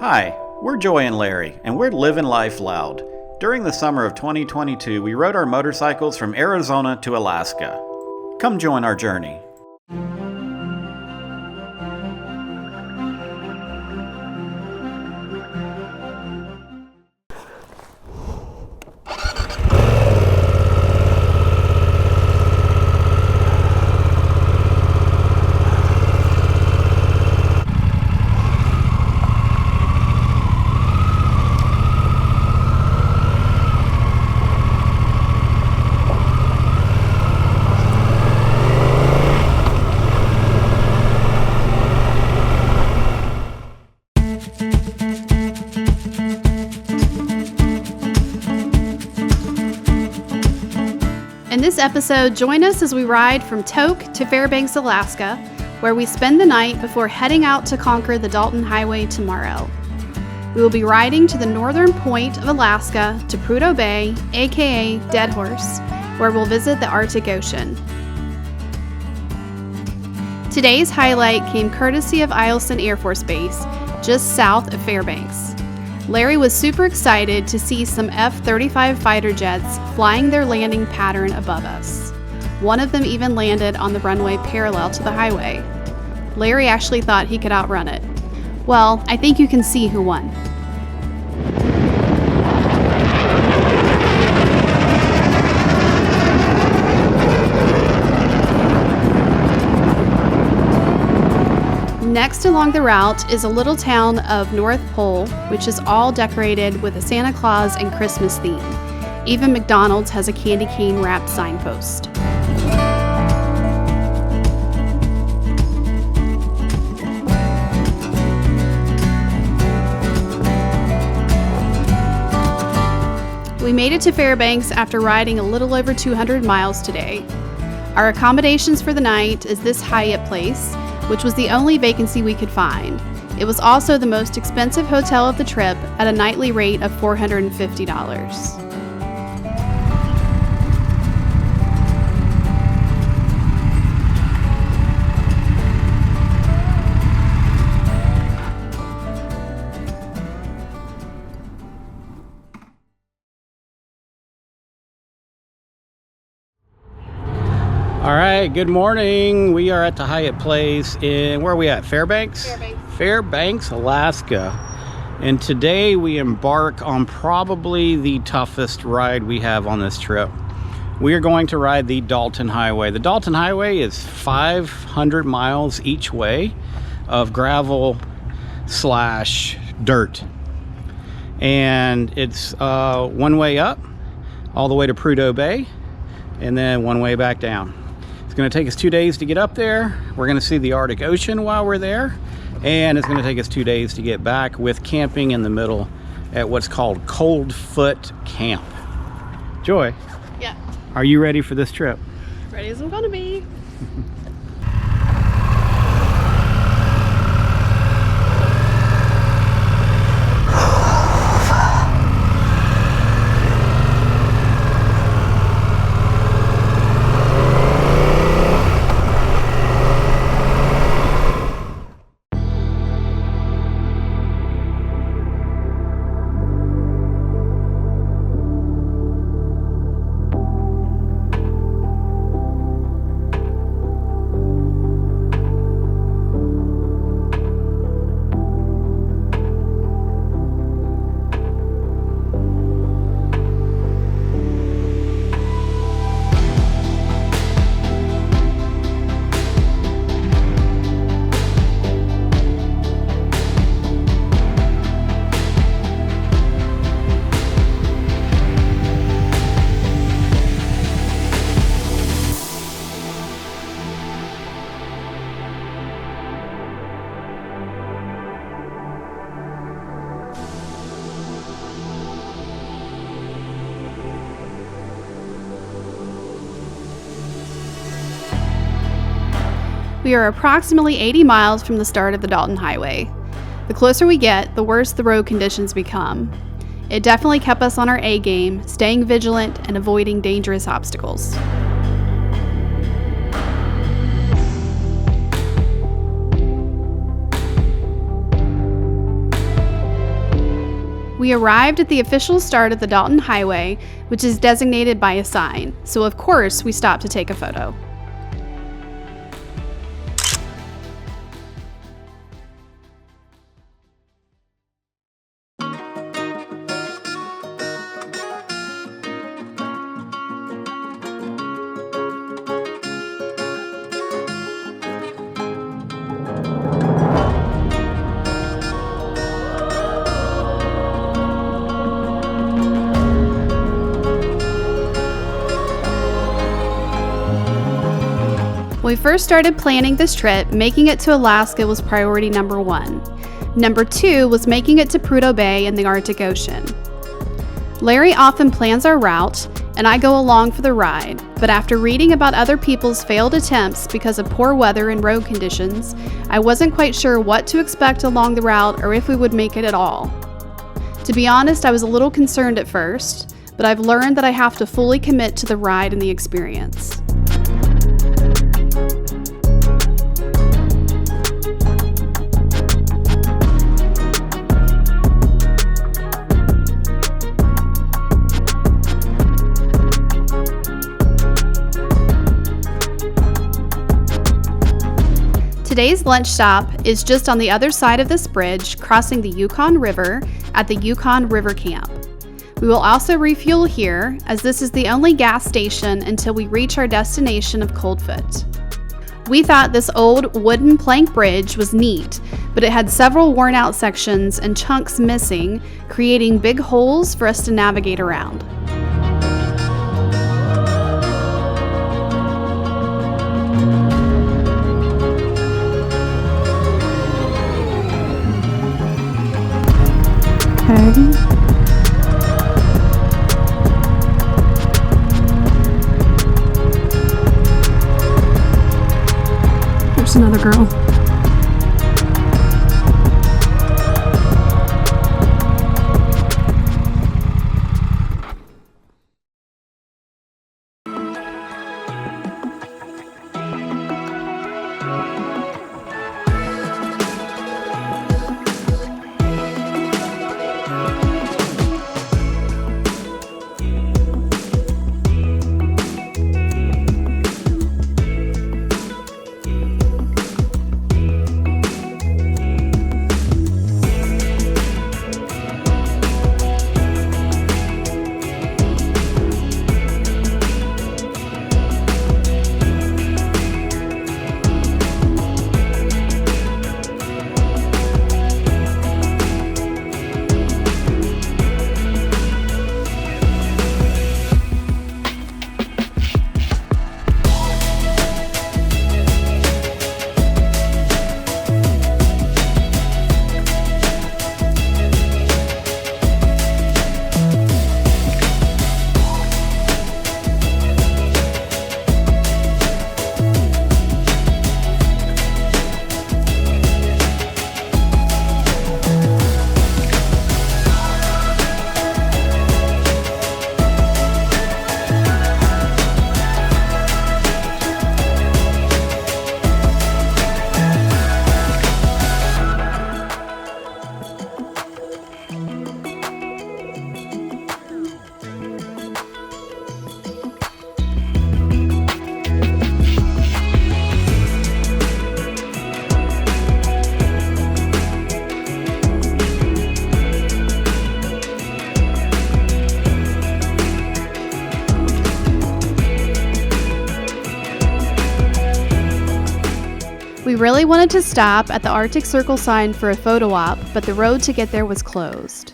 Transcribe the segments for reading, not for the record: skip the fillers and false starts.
Hi, we're Joy and Larry, and we're living life loud. During the summer of 2022, we rode our motorcycles from Arizona to Alaska. Come join our journey. In this episode, join us as we ride from Tok to Fairbanks, Alaska, where we spend the night before heading out to conquer the Dalton Highway tomorrow. We will be riding to the northern point of Alaska to Prudhoe Bay, aka Dead Horse, where we'll visit the Arctic Ocean. Today's highlight came courtesy of Eielson Air Force Base, just south of Fairbanks. Larry was super excited to see some F-35 fighter jets flying their landing pattern above us. One of them even landed on the runway parallel to the highway. Larry actually thought he could outrun it. Well, I think you can see who won. Next along the route is a little town of North Pole, which is all decorated with a Santa Claus and Christmas theme. Even McDonald's has a candy cane wrapped signpost. We made it to Fairbanks after riding a little over 200 miles today. Our accommodations for the night is this Hyatt place, which was the only vacancy we could find. It was also the most expensive hotel of the trip at a nightly rate of $450. All right, good morning. We are at the Hyatt Place in, where are we at? Fairbanks? Fairbanks, Alaska. And today we embark on probably the toughest ride we have on this trip. We are going to ride the Dalton Highway. The Dalton Highway is 500 miles each way of gravel slash dirt. And it's one way up, all the way to Prudhoe Bay, and then one way back down. It's going to take us 2 days to get up there. We're going to see the Arctic Ocean while we're there. And it's going to take us 2 days to get back with camping in the middle at what's called Coldfoot Camp. Joy. Yeah. Are you ready for this trip? Ready as I'm going to be. We are approximately 80 miles from the start of the Dalton Highway. The closer we get, the worse the road conditions become. It definitely kept us on our A game, staying vigilant and avoiding dangerous obstacles. We arrived at the official start of the Dalton Highway, which is designated by a sign, so of course we stopped to take a photo. When we first started planning this trip, making it to Alaska was priority number 1. Number 2 was making it to Prudhoe Bay in the Arctic Ocean. Larry often plans our route, and I go along for the ride, but after reading about other people's failed attempts because of poor weather and road conditions, I wasn't quite sure what to expect along the route or if we would make it at all. To be honest, I was a little concerned at first, but I've learned that I have to fully commit to the ride and the experience. Today's lunch stop is just on the other side of this bridge, crossing the Yukon River at the Yukon River Camp. We will also refuel here, as this is the only gas station until we reach our destination of Coldfoot. We thought this old wooden plank bridge was neat, but it had several worn out sections and chunks missing, creating big holes for us to navigate around. There's another girl. We really wanted to stop at the Arctic Circle sign for a photo op, but the road to get there was closed.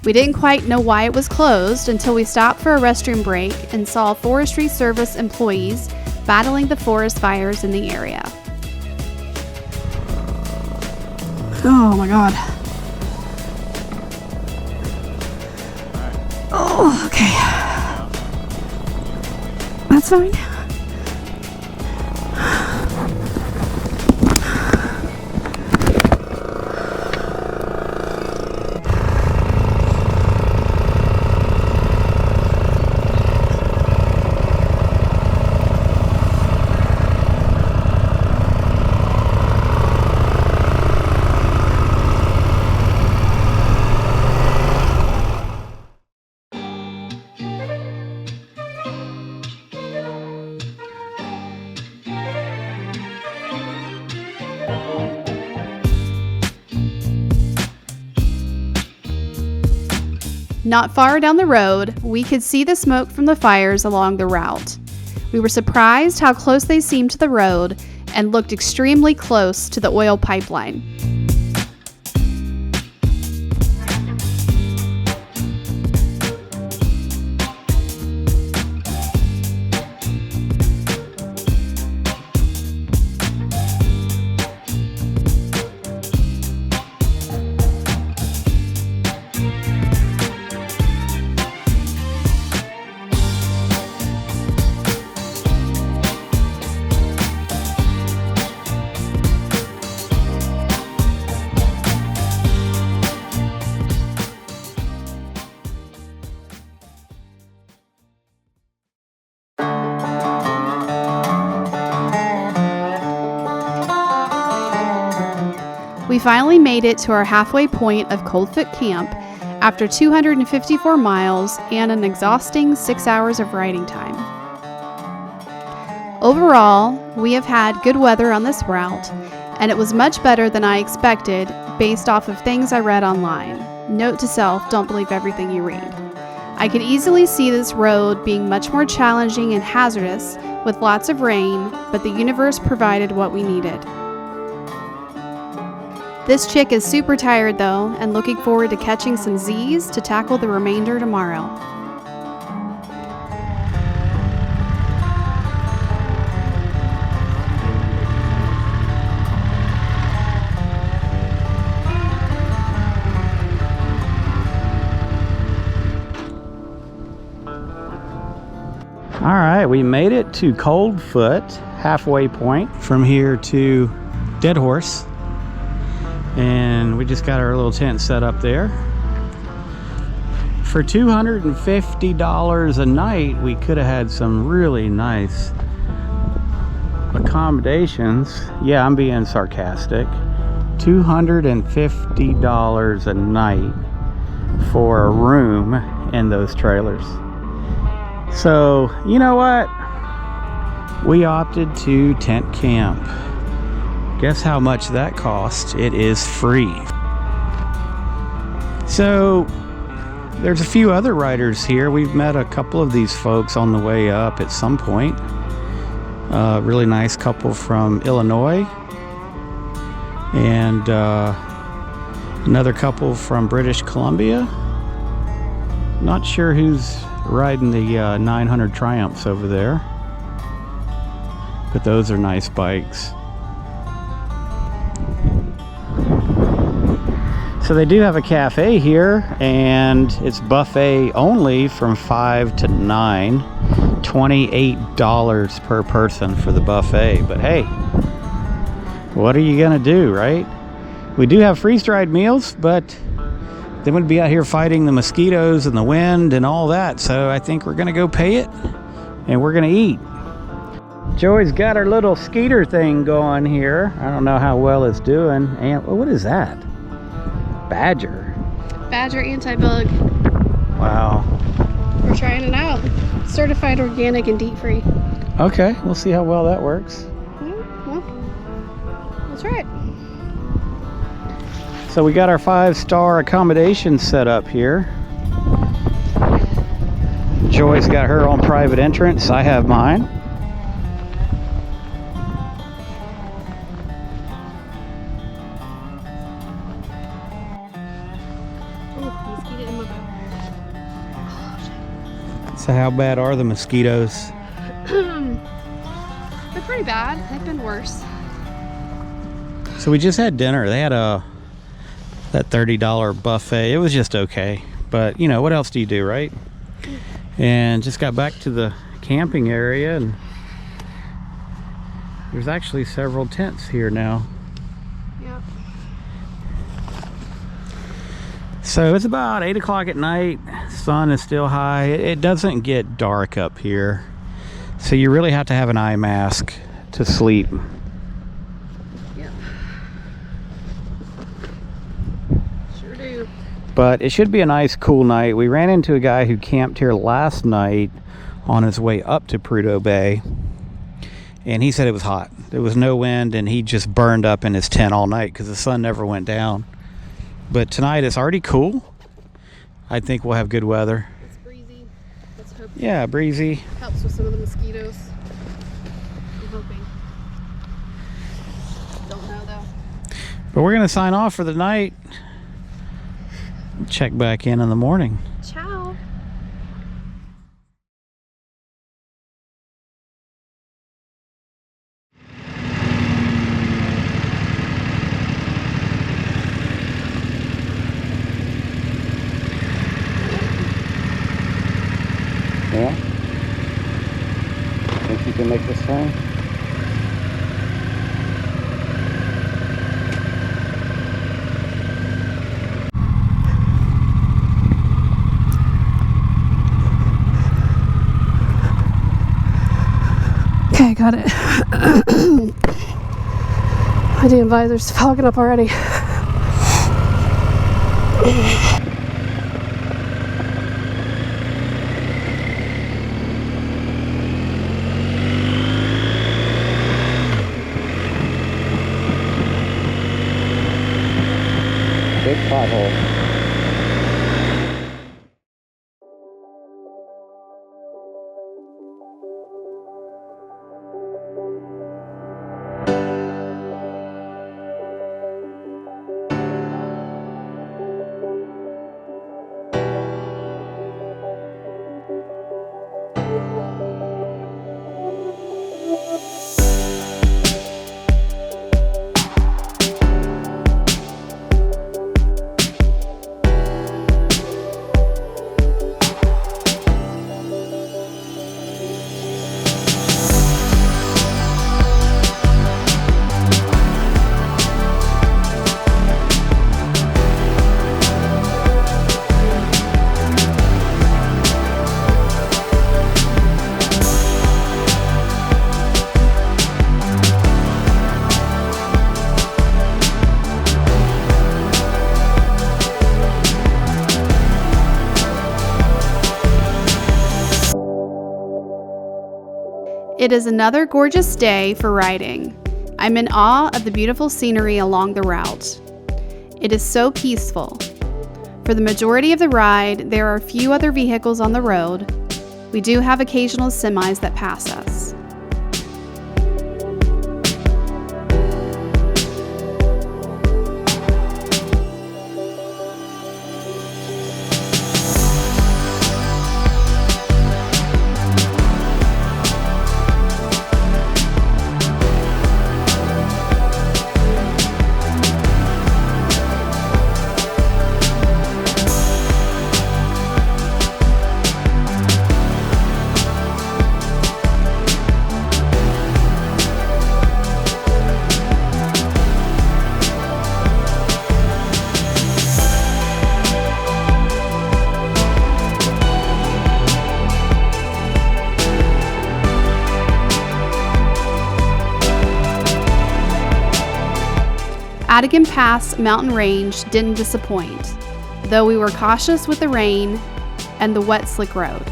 We didn't quite know why it was closed until we stopped for a restroom break and saw Forestry Service employees battling the forest fires in the area. Oh my God. Oh, okay. That's fine. Not far down the road, we could see the smoke from the fires along the route. We were surprised how close they seemed to the road and looked extremely close to the oil pipeline. We finally made it to our halfway point of Coldfoot Camp after 254 miles and an exhausting 6 hours of riding time. Overall, we have had good weather on this route, and it was much better than I expected based off of things I read online. Note to self, don't believe everything you read. I could easily see this road being much more challenging and hazardous with lots of rain, but the universe provided what we needed. This chick is super tired though, and looking forward to catching some Z's to tackle the remainder tomorrow. All right, we made it to Coldfoot, halfway point from here to Dead Horse. And we just got our little tent set up there. For $250 a night, we could have had some really nice accommodations. Yeah, I'm being sarcastic. $250 a night for a room in those trailers. So, you know what? We opted to tent camp. Guess how much that cost? It is free. So there's a few other riders here. We've met a couple of these folks on the way up at some point. A really nice couple from Illinois and another couple from British Columbia. Not sure who's riding the 900 Triumphs over there, but those are nice bikes. So they do have a cafe here, and it's buffet only from 5 to 9. $28 per person for the buffet. But hey, what are you gonna do, right? We do have freeze-dried meals, but then we'd be out here fighting the mosquitoes and the wind and all that. So I think we're gonna go pay it, and we're gonna eat. Joey's got her little skeeter thing going here. I don't know how well it's doing. And what is that? Badger anti-bug. Wow. We're trying it out. Certified organic and DEET free. Okay, we'll see how well that works. Well, that's right. So we got our 5-star accommodation set up here. Joy's got her own private entrance. I have mine. So how bad are the mosquitoes? They're pretty bad. They've been worse. So we just had dinner. They had that $30 buffet. It was just okay. But, you know, what else do you do, right? And just got back to the camping area, and there's actually several tents here now. Yep. So it's about 8 o'clock at night. Sun is still high. It doesn't get dark up here, so you really have to have an eye mask to sleep. Yep. Sure do. But it should be a nice cool night. We ran into a guy who camped here last night on his way up to Prudhoe Bay, and he said it was hot. There was no wind, and he just burned up in his tent all night because the sun never went down. But tonight it's already cool. I think we'll have good weather. It's breezy. Let's hope. Yeah, breezy. Helps with some of the mosquitoes. I'm hoping. Don't know though. But we're gonna sign off for the night. Check back in the morning. Ciao. Yeah? Think you can make this turn? Okay, got it. My damn visor's fogging up already. Big pothole. It is another gorgeous day for riding. I'm in awe of the beautiful scenery along the route. It is so peaceful. For the majority of the ride, there are few other vehicles on the road. We do have occasional semis that pass us. Atigun Pass mountain range didn't disappoint, though we were cautious with the rain and the wet, slick road.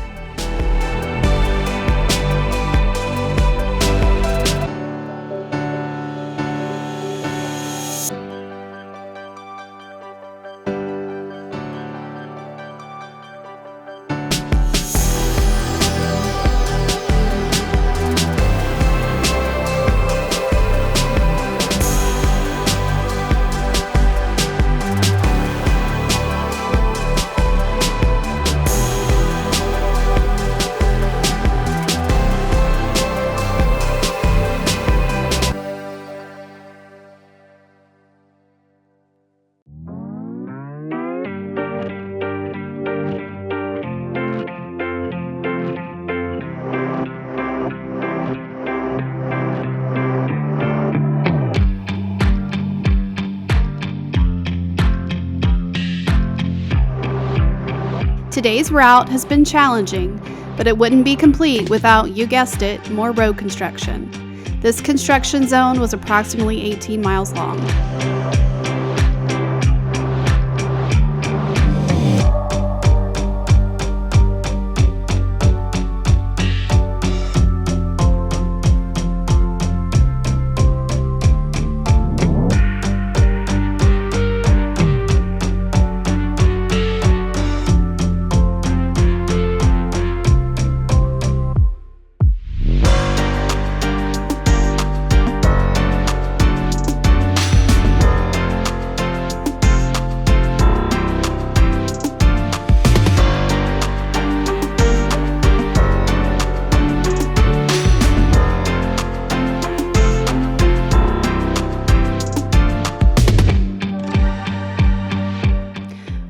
Today's route has been challenging, but it wouldn't be complete without, you guessed it, more road construction. This construction zone was approximately 18 miles long.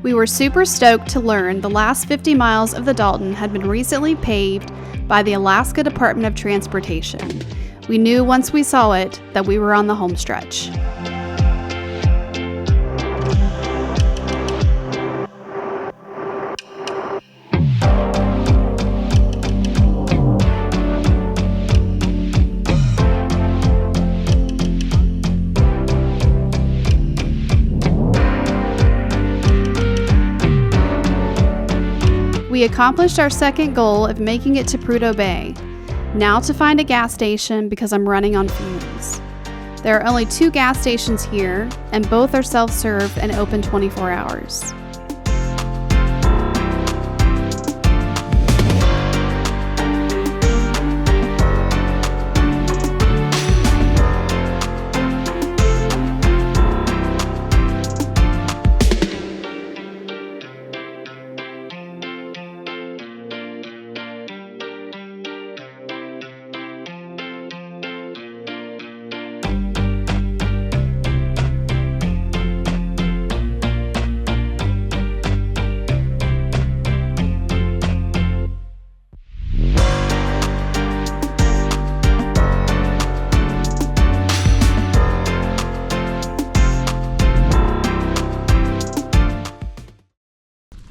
We were super stoked to learn the last 50 miles of the Dalton had been recently paved by the Alaska Department of Transportation. We knew once we saw it that we were on the home stretch. We accomplished our second goal of making it to Prudhoe Bay. Now to find a gas station because I'm running on fumes. There are only 2 gas stations here, and both are self-serve and open 24 hours.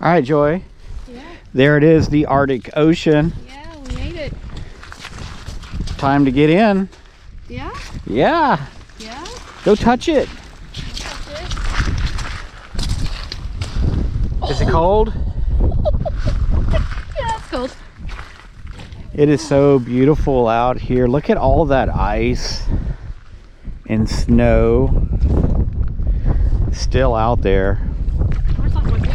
All right, Joy. Yeah. There it is, the Arctic Ocean. Yeah, we made it. Time to get in. Yeah? Yeah. Yeah? Go touch it. Is it cold? Yeah, it's cold. It is so beautiful out here. Look at all that ice and snow still out there. Where's all my boots?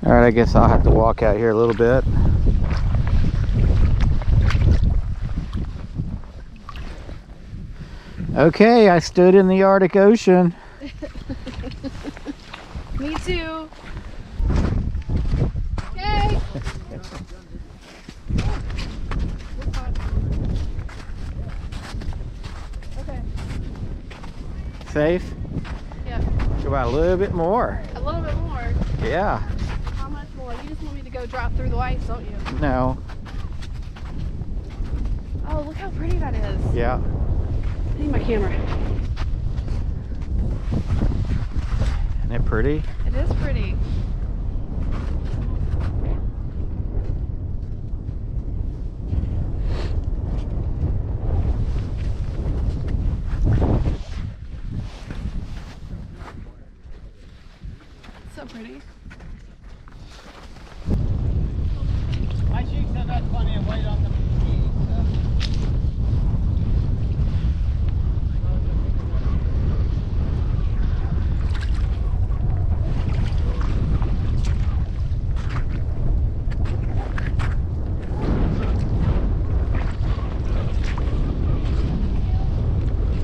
All right, I guess I'll have to walk out here a little bit. Okay, I stood in the Arctic Ocean. Me too. Yay! Okay. Safe? Yeah. Go about a little bit more. A little bit more. Yeah. How much more? You just want me to go drop through the ice, don't you? No. Oh, look how pretty that is. Yeah. I need my camera. Isn't it pretty? It is pretty. So pretty. My cheeks have had plenty of weight on them.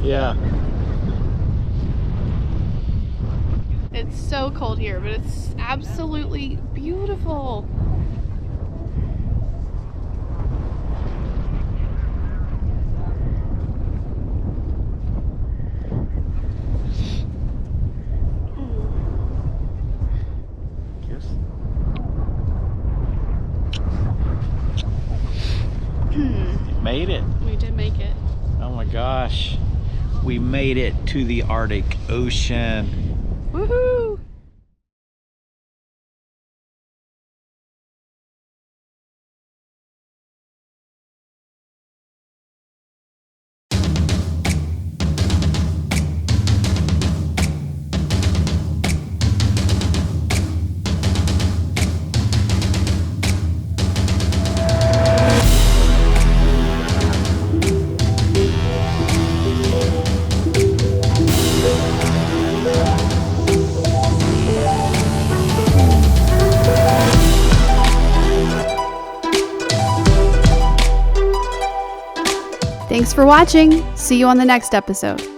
Yeah. It's so cold here, but it's absolutely beautiful. Kiss. Made it. We did make it. Oh my gosh. We made it to the Arctic Ocean. Woohoo! Thanks for watching. See you on the next episode.